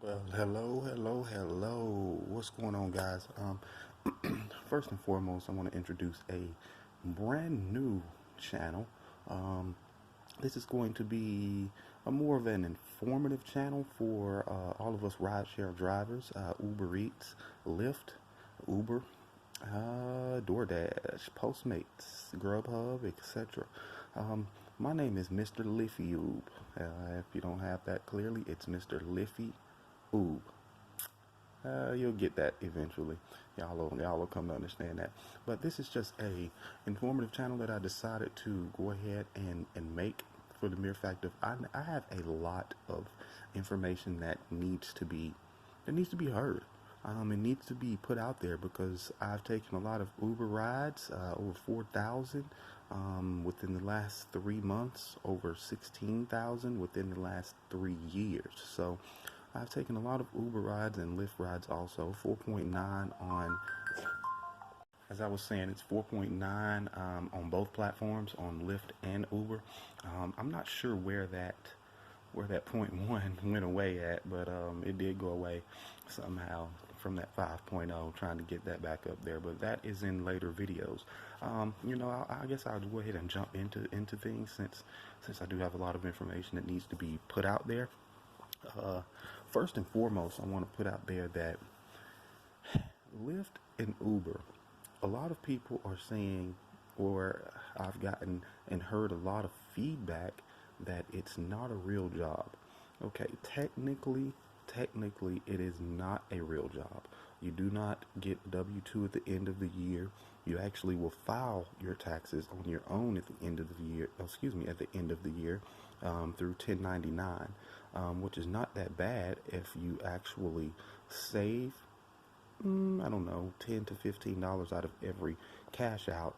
Well, hello. What's going on, guys? First and foremost, I want to introduce a brand new channel. Um, this is going to be a more of an informative channel for all of us rideshare drivers, Uber Eats, Lyft, Uber, DoorDash, Postmates, Grubhub, etc. Um, my name is Mr. Liffy Oob. If you don't have that clearly, it's Mr. Liffy Oob. You'll get that eventually. Y'all will come to understand that. But this is just a informative channel that I decided to go ahead and make for the mere fact of I have a lot of information that needs to be heard. It needs to be put out there because I've taken a lot of Uber rides, over 4,000 within the last 3 months, over 16,000 within the last 3 years. So I've taken a lot of Uber rides and Lyft rides also. 4.9 on, as I was saying, it's 4.9 on both platforms, on Lyft and Uber. I'm not sure where that point one went away at, but it did go away somehow from that 5.0, trying to get that back up there. But that is in later videos. I guess I'll go ahead and jump into things since I do have a lot of information that needs to be put out there. First and foremost, I want to put out there that Lyft and Uber, a lot of people are saying, or I've gotten and heard a lot of feedback that it's not a real job. Okay, technically it is not a real job. You do not get W-2 at the end of the year. You actually will file your taxes on your own at the end of the year, at the end of the year through 1099, which is not that bad if you actually save, I don't know, $10 to $15 out of every cash out,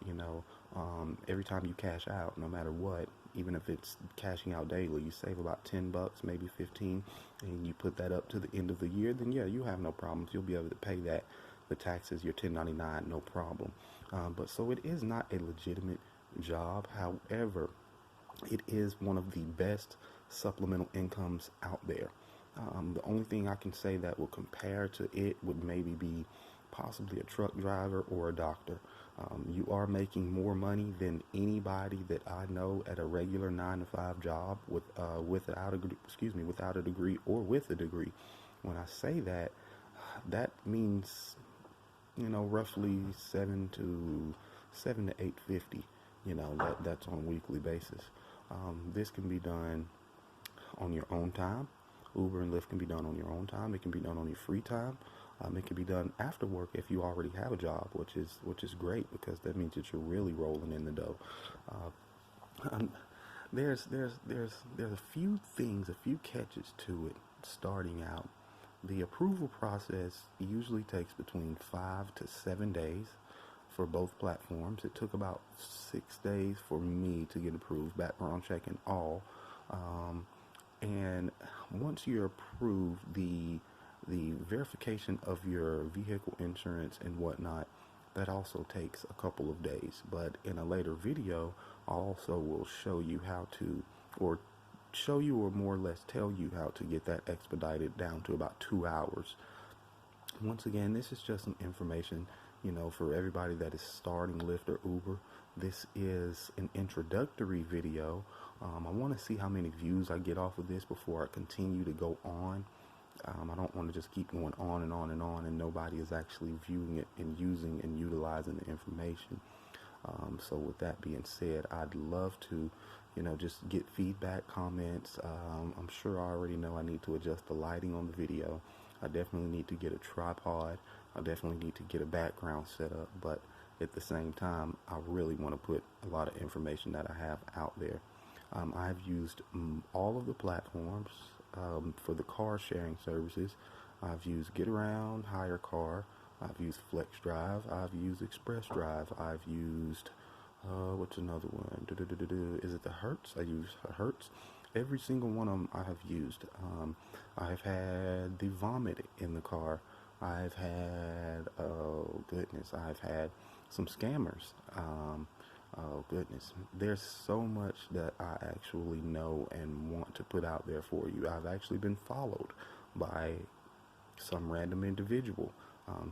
every time you cash out, no matter what. Even if it's cashing out daily, you save about $10, maybe 15, and you put that up to the end of the year, then yeah, you have no problems. You'll be able to pay that, the taxes, your 1099, no problem. But so it is not a legitimate job. However, it is one of the best supplemental incomes out there. The only thing I can say that will compare to it would maybe be possibly a truck driver or a doctor. You are making more money than anybody that I know at a regular 9 to 5 job without a degree or with a degree. When I say that, that means roughly seven to 850. That's on a weekly basis. This can be done on your own time. Uber and Lyft can be done on your own time. It can be done on your free time. It can be done after work if you already have a job, which is great because that means that you're really rolling in the dough. There's a few things, a few catches to it starting out. The approval process usually takes between 5 to 7 days for both platforms. It took about 6 days for me to get approved, background check and all. And once you're approved, the verification of your vehicle insurance and whatnot, that also takes a couple of days. But in a later video, I also will show you how to, or more or less tell you how to get that expedited down to about 2 hours. Once again, this is just some information, for everybody that is starting Lyft or Uber. This is an introductory video. I want to see how many views I get off of this before I continue to go on. I don't want to just keep going on and on and on and nobody is actually viewing it and using and utilizing the information. So with that being said, I'd love to, just get feedback, comments. I'm sure I already know I need to adjust the lighting on the video. I definitely need to get a tripod. I definitely need to get a background set up, but at the same time, I really want to put a lot of information that I have out there. I've used all of the platforms for the car sharing services. I've used Get Around, Hire Car. I've used Flex Drive. I've used Express Drive. I've used, what's another one? Is it the Hertz? I use Hertz. Every single one of them I have used. I've had the vomit in the car. I've had, oh goodness, I've had some scammers. Oh goodness, there's so much that I actually know and want to put out there for you. I've actually been followed by some random individual.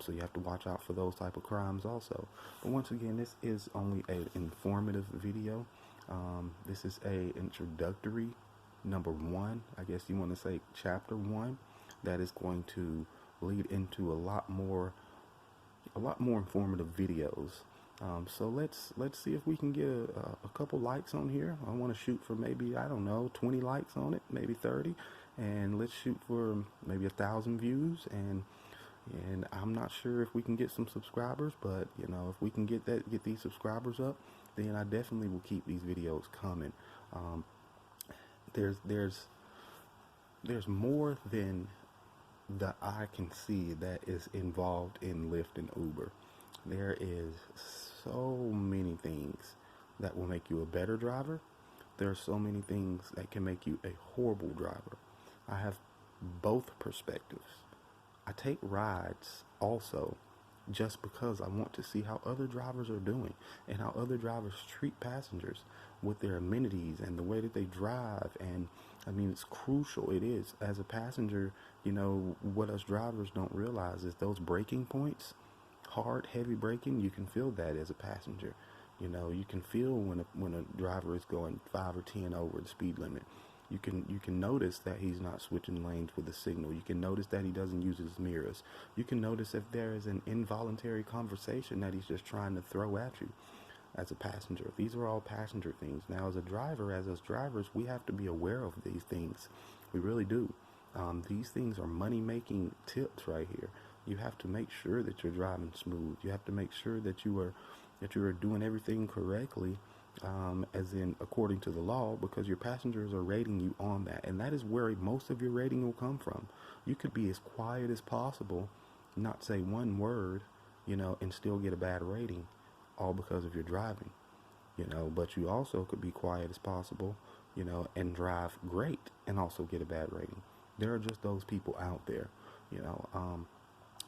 So you have to watch out for those type of crimes also. But once again, this is only an informative video. This is a introductory number one, I guess you want to say chapter one, that is going to lead into a lot more informative videos. So let's see if we can get a couple likes on here. I want to shoot for maybe, I don't know, 20 likes on it, maybe 30, and let's shoot for maybe 1,000 views. And I'm not sure if we can get some subscribers, but you know, if we can get these subscribers up, then I definitely will keep these videos coming. There's more than the eye can see that is involved in Lyft and Uber. There is so many things that will make you a better driver. There are so many things that can make you a horrible driver. I have both perspectives. I take rides also just because I want to see how other drivers are doing and how other drivers treat passengers with their amenities and the way that they drive. And I mean, it's crucial. It is. As a passenger, you know, what us drivers don't realize is those braking points, hard, heavy braking, you can feel that as a passenger. You know, you can feel when a driver is going 5 or 10 over the speed limit. You can notice that he's not switching lanes with a signal. You can notice that he doesn't use his mirrors. You can notice if there is an involuntary conversation that he's just trying to throw at you as a passenger. These are all passenger things. Now, as a driver, as us drivers, we have to be aware of these things. We really do. These things are money-making tips right here. You have to make sure that you're driving smooth. You have to make sure that you are doing everything correctly, as in according to the law, because your passengers are rating you on that, and that is where most of your rating will come from. You could be as quiet as possible, not say one word, you know, and still get a bad rating, all because of your driving, you know. But you also could be quiet as possible, you know, and drive great and also get a bad rating. There are just those people out there, you know.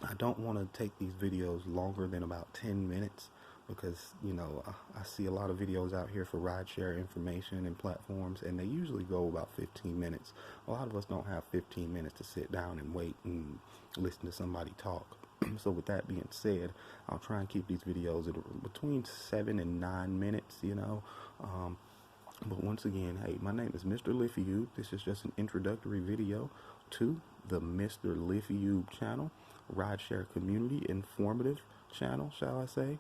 I don't want to take these videos longer than about 10 minutes because, you know, I see a lot of videos out here for rideshare information and platforms, and they usually go about 15 minutes. A lot of us don't have 15 minutes to sit down and wait and listen to somebody talk. So with that being said, I'll try and keep these videos at between 7 and 9 minutes, you know. But once again, hey, my name is Mr. Liffyube. This is just an introductory video to the Mr. Liffyube channel, rideshare community informative channel, shall I say.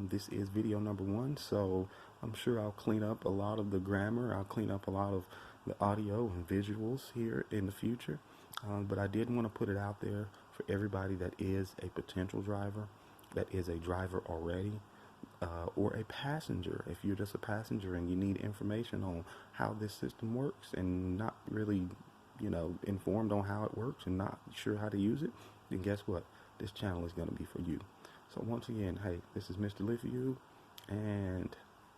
This is video number one, so I'm sure I'll clean up a lot of the grammar. I'll clean up a lot of the audio and visuals here in the future. But I did want to put it out there for everybody that is a potential driver, that is a driver already, or a passenger. If you're just a passenger and you need information on how this system works and not really, you know, informed on how it works and not sure how to use it, then guess what? This channel is going to be for you. So once again, hey, this is Mr. Liffyube, and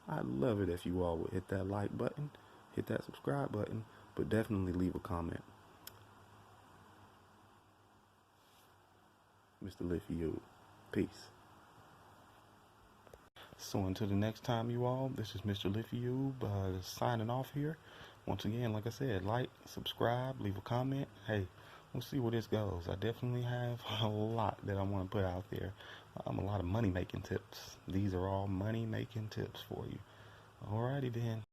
I'd love it if you all would hit that like button, hit that subscribe button, but definitely leave a comment. Mr. Liffyube, peace. So until the next time, you all, this is Mr. Liffyube signing off here. Once again, like I said, like, subscribe, leave a comment. Hey, we'll see where this goes. I definitely have a lot that I want to put out there. A lot of money-making tips. These are all money-making tips for you. Alrighty then.